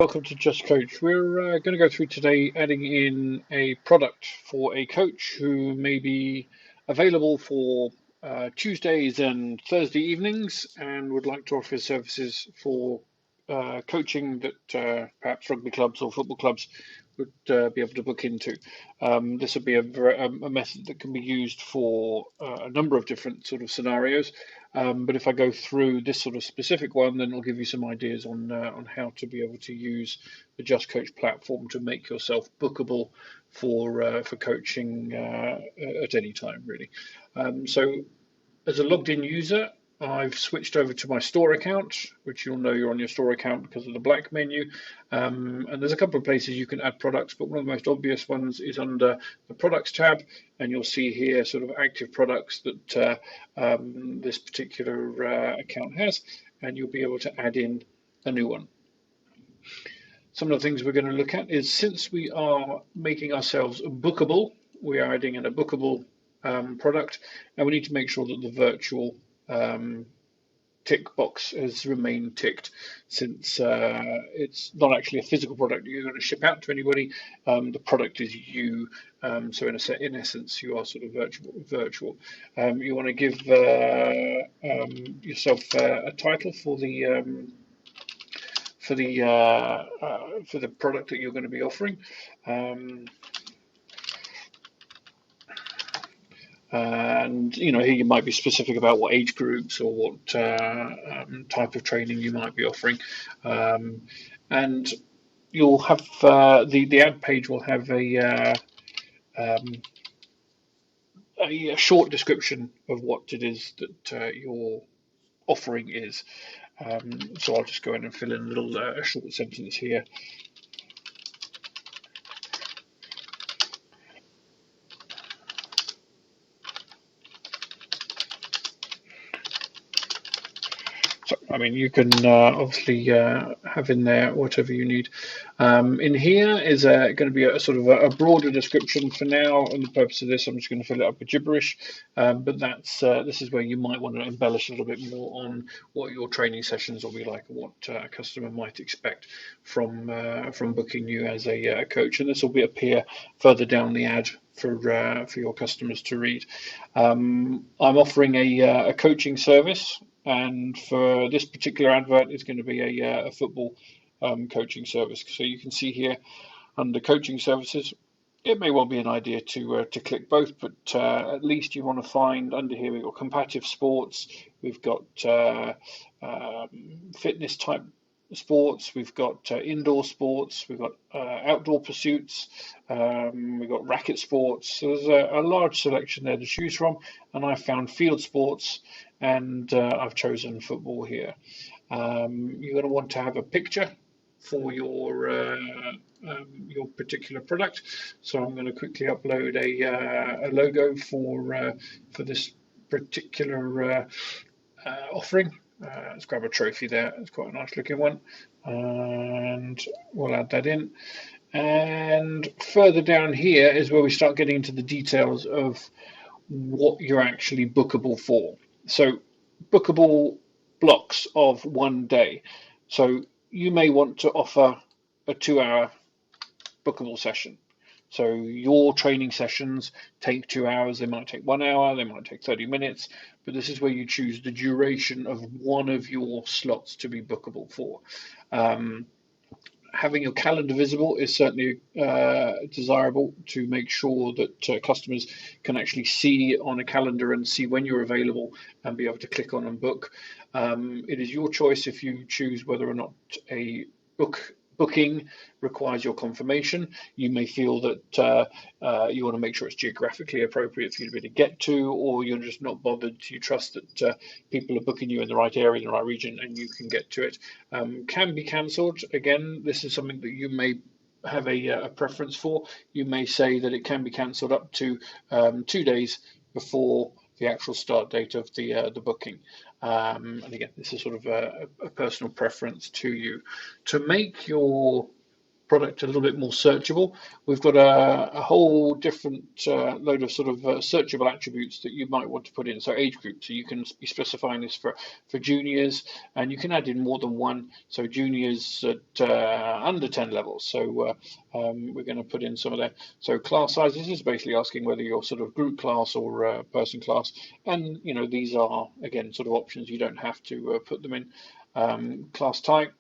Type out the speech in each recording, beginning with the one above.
Welcome to Just Coach. We're going to go through today adding in a product for a coach who may be available for Tuesdays and Thursday evenings and would like to offer his services for coaching that perhaps rugby clubs or football clubs would be able to book into. This would be a method that can be used for a number of different sort of scenarios. But if I go through this sort of specific one, then I'll give you some ideas on how to be able to use the Just Coach platform to make yourself bookable for coaching at any time, really. So as a logged in user, I've switched over to my store account, which you'll know you're on your store account because of the black menu. And there's a couple of places you can add products, but one of the most obvious ones is under the products tab. And you'll see here sort of active products that this particular account has, and you'll be able to add in a new one. Some of the things we're going to look at is, since we are making ourselves bookable, we are adding in a bookable product, and we need to make sure that the virtual tick box has remained ticked, since it's not actually a physical product you're going to ship out to anybody. The product is you, so in essence you are sort of virtual. You want to give yourself a title for the product that you're going to be offering. And here you might be specific about what age groups or what type of training you might be offering. And you'll have the ad page will have a short description of what it is that your offering is. So I'll just go in and fill in a short sentence here. So, you can obviously have in there whatever you need. In here is going to be a sort of a broader description for now. And the purpose of this, I'm just going to fill it up with gibberish. But this is where you might want to embellish a little bit more on what your training sessions will be like, and what a customer might expect from booking you as a coach. And this will appear further down the ad for your customers to read. I'm offering a coaching service. And for this particular advert, it's going to be a football coaching service. So you can see here under coaching services, it may well be an idea to click both, but at least you want to find under here we've got competitive sports, we've got fitness type sports, we've got indoor sports, we've got outdoor pursuits, we've got racket sports. So there's a large selection there to choose from, and I found field sports, and I've chosen football here. You're going to want to have a picture for your particular product. So I'm going to quickly upload a logo for this particular offering. Let's grab a trophy there. It's quite a nice looking one, and we'll add that in. And further down here is where we start getting into the details of what you're actually bookable for. So bookable blocks of one day. So you may want to offer a 2-hour bookable session. So your training sessions take 2 hours, they might take 1 hour, they might take 30 minutes, but this is where you choose the duration of one of your slots to be bookable for. Having your calendar visible is certainly desirable to make sure that customers can actually see on a calendar and see when you're available and be able to click on and book. It is your choice if you choose whether or not a booking requires your confirmation. You may feel that you want to make sure it's geographically appropriate for you to be able to get to, or you're just not bothered. You trust that people are booking you in the right area, in the right region, and you can get to it. Can be cancelled. Again, this is something that you may have a preference for. You may say that it can be cancelled up to 2 days before the actual start date of the booking. And again, this is sort of a personal preference to you. To make your product a little bit more searchable. We've got a whole different load of sort of searchable attributes that you might want to put in. So age group, so you can be specifying this for juniors, and you can add in more than one. So juniors at under 10 levels. So we're going to put in some of that. So class sizes is basically asking whether you're sort of group class or person class, and these are again sort of options. You don't have to put them in. Class type,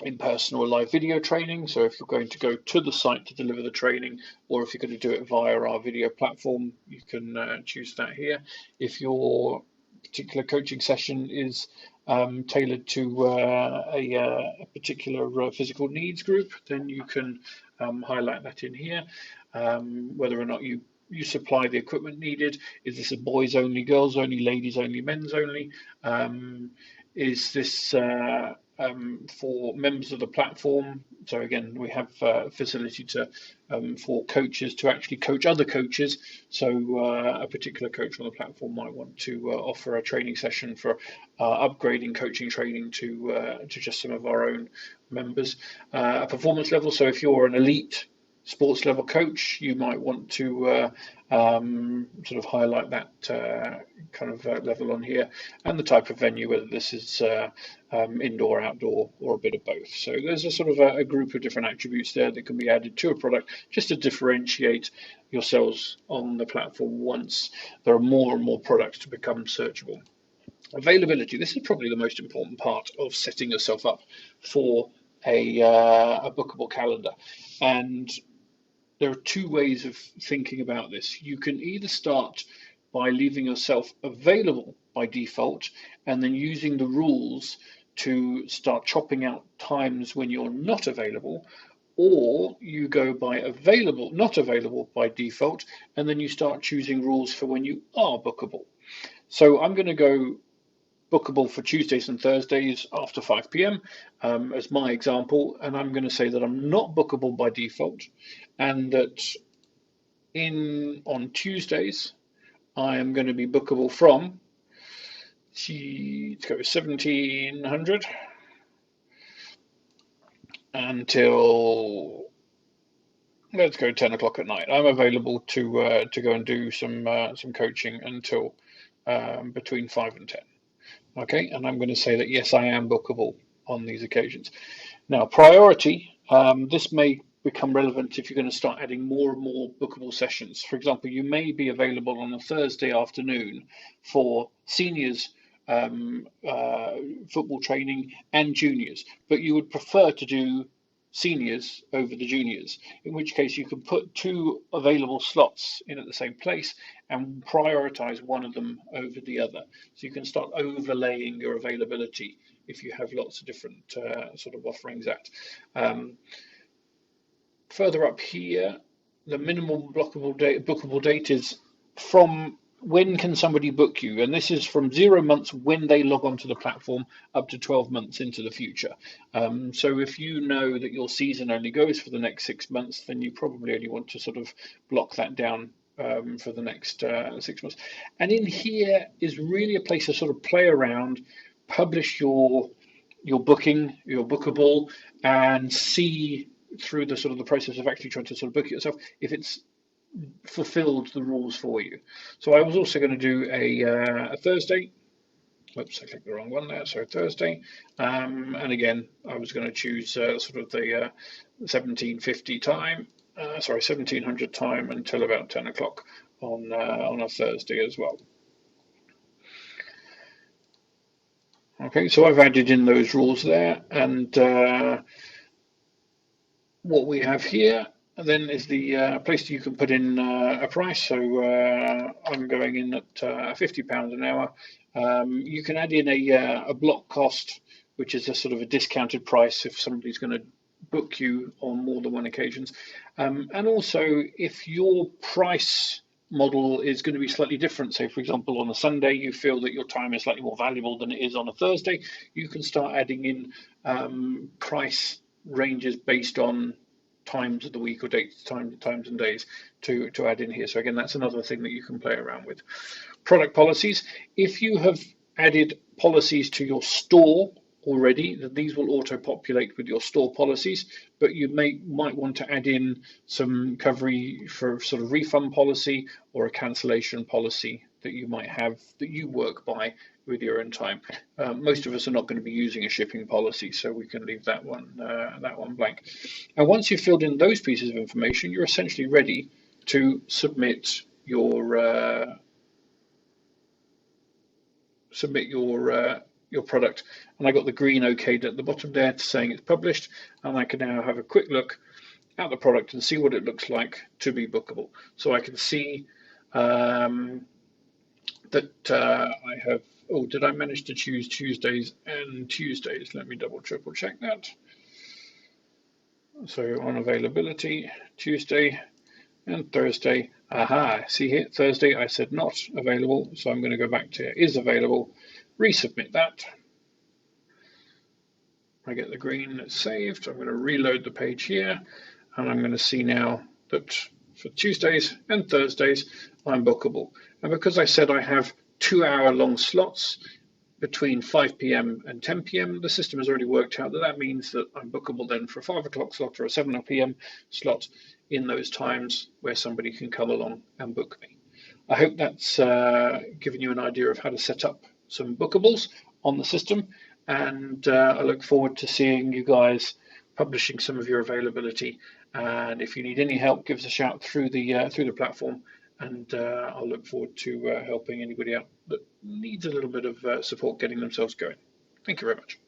in-person or live video training. So if you're going to go to the site to deliver the training, or if you're going to do it via our video platform, you can choose that here. If your particular coaching session is tailored to a particular physical needs group, then you can highlight that in here. Whether or not you supply the equipment needed. Is this a boys only, girls only, ladies only, men's only? Is this for members of the platform? So again, we have facility for coaches to actually coach other coaches. So a particular coach on the platform might want to offer a training session for upgrading coaching training to just some of our own members. A performance level. So if you're an elite sports level coach, you might want to sort of highlight that kind of level on here, and the type of venue, whether this is indoor, outdoor, or a bit of both. So there's a sort of a group of different attributes there that can be added to a product just to differentiate yourselves on the platform once there are more and more products to become searchable. Availability. This is probably the most important part of setting yourself up for a bookable calendar. And there are two ways of thinking about this. You can either start by leaving yourself available by default and then using the rules to start chopping out times when you're not available, or you go by available, not available by default, and then you start choosing rules for when you are bookable. So I'm going to go bookable for Tuesdays and Thursdays after 5 p.m. As my example, and I'm going to say that I'm not bookable by default, and that on Tuesdays I am going to be bookable from, let's go 1700 until, let's go 10 o'clock at night. I'm available to go and do some coaching until between 5 and 10. Okay, and I'm going to say that yes, I am bookable on these occasions. Now, priority, this may become relevant if you're going to start adding more and more bookable sessions. For example, you may be available on a Thursday afternoon for seniors football training and juniors, but you would prefer to do seniors over the juniors, in which case you can put two available slots in at the same place and prioritize one of them over the other. So you can start overlaying your availability if you have lots of different sort of offerings at. Further up here, the minimum bookable date is from when can somebody book you, and this is from 0 months when they log onto the platform up to 12 months into the future. So if you know that your season only goes for the next 6 months, then you probably only want to sort of block that down for the next 6 months. And in here is really a place to sort of play around, publish your booking, your bookable, and see through the sort of the process of actually trying to sort of book it yourself if it's fulfilled the rules for you. So I was also going to do a Thursday. Whoops, I clicked the wrong one there. So Thursday, and again I was going to choose sort of the 1750 time, 1700 time until about 10 o'clock on a Thursday as well. Okay, so I've added in those rules there, and what we have here then is the place that you can put in a price. So I'm going in at £50 an hour. You can add in a block cost, which is a sort of a discounted price if somebody's going to book you on more than one occasions. And also, if your price model is going to be slightly different, say for example on a Sunday you feel that your time is slightly more valuable than it is on a Thursday, you can start adding in price ranges based on times of the week or dates, times and days to add in here. So again, that's another thing that you can play around with. Product policies. If you have added policies to your store already, then these will auto-populate with your store policies, but you might want to add in some coverage for sort of refund policy or a cancellation policy that you might have that you work by with your own time. Most of us are not going to be using a shipping policy, so we can leave that one blank. And once you've filled in those pieces of information, you're essentially ready to submit your product. And I got the green OK at the bottom there saying it's published, and I can now have a quick look at the product and see what it looks like to be bookable. So I can see that I have. Oh, did I manage to choose Tuesdays and Tuesdays? Let me triple check that. So on availability, Tuesday and Thursday. Aha, see here, Thursday I said not available, so I'm going to go back to is available, resubmit that. I get the green that's saved. I'm going to reload the page here, and I'm going to see now that for Tuesdays and Thursdays, I'm bookable. And because I said I have 2-hour long slots between 5 p.m. and 10 p.m., the system has already worked out that that means that I'm bookable then for a 5 o'clock slot or a 7 p.m. slot in those times where somebody can come along and book me. I hope that's given you an idea of how to set up some bookables on the system, and I look forward to seeing you guys publishing some of your availability. And if you need any help, give us a shout through the platform, and I'll look forward to helping anybody out that needs a little bit of support getting themselves going. Thank you very much.